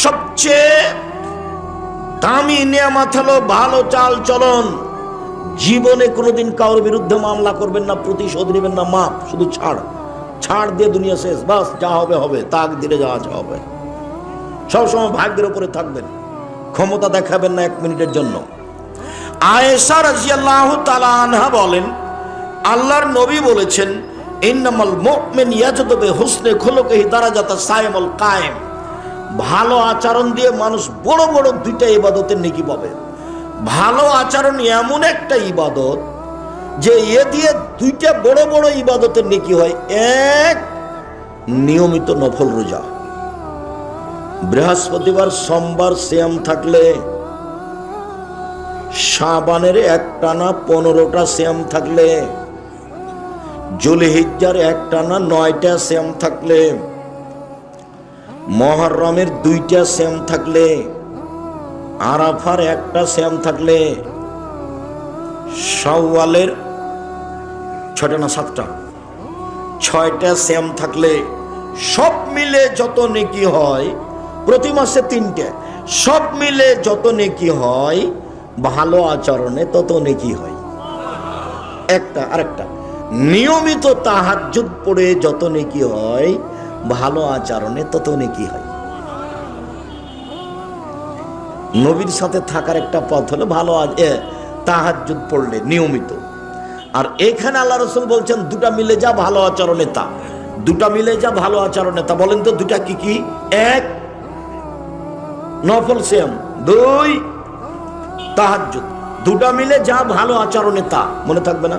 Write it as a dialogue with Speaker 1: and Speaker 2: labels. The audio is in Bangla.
Speaker 1: সবচেয়ে দামি নিয়ামত হলো ভালো চাল চলন। জীবনে কোনোদিন কারোর বিরুদ্ধে মামলা করবেন না, প্রতিশোধ নেবেন না, মাপ শুধু ছাড় দিয়ে দুনিয়া শেষ, বাস যা হবে হবে, তাকদিরে যা আছে হবে। সবসময় ভাগ্যের উপরে থাকবেন, ক্ষমতা দেখাবেন না এক মিনিটের জন্য। আয়েশা রাদিয়াল্লাহু তাআলা আনহা বলেন, আল্লাহর নবী বলেছেন, ইন্নামাল মুমিন ইয়াজদু বিহুসনি খুলুকিহি দারাজাতা সাইমুল কায়েম। ভালো আচরণ দিয়ে মানুষ বড় বড় দুইটা ইবাদতের নেকি পাবে। ভালো আচরণ এমন একটা ইবাদত যে এ দিয়ে দুইটা বড় বড় ইবাদতের নেকি হয়। এক, নিয়মিত নফল রোজা, বৃহস্পতিবার সোমবার সিয়াম থাকলে, শাবানের একটানা 15টা সিয়াম থাকলে, জুলহিজ্জার একটানা 9টা সিয়াম থাকলে, মুহররমের 2টা সিয়াম থাকলে, আরাফার 1টা সিয়াম থাকলে, শাওয়ালের 6টা না 7টা 6টা সিয়াম থাকলে, সব মিলে যত নেকি হয়, প্রতি মাসে 3টে, সব মিলে যত নেকি হয়, ভালো আচরণে তত নেকি হয়। একটা আরেকটা, নিয়মিত তাহাজ্জুদ পড়ে যত নেকি হয়, ভালো আচরণে তত নেকি হয়। নবীর সাথে থাকার একটা পথ হলো ভালো তাহাজ্জুদ পড়লে নিয়মিত। আর এখানে আল্লাহ রাসূল বলছেন, দুটা মিলে যা ভালো আচরণে তা, দুটা মিলে যা ভালো আচরণে তা। বলেন তো দুটা কি কি? এক, নফল সিয়াম, 2, তাহাজ্জুদ। দুটা মিলে যা ভালো আচরণে তা। মনে থাকবে না?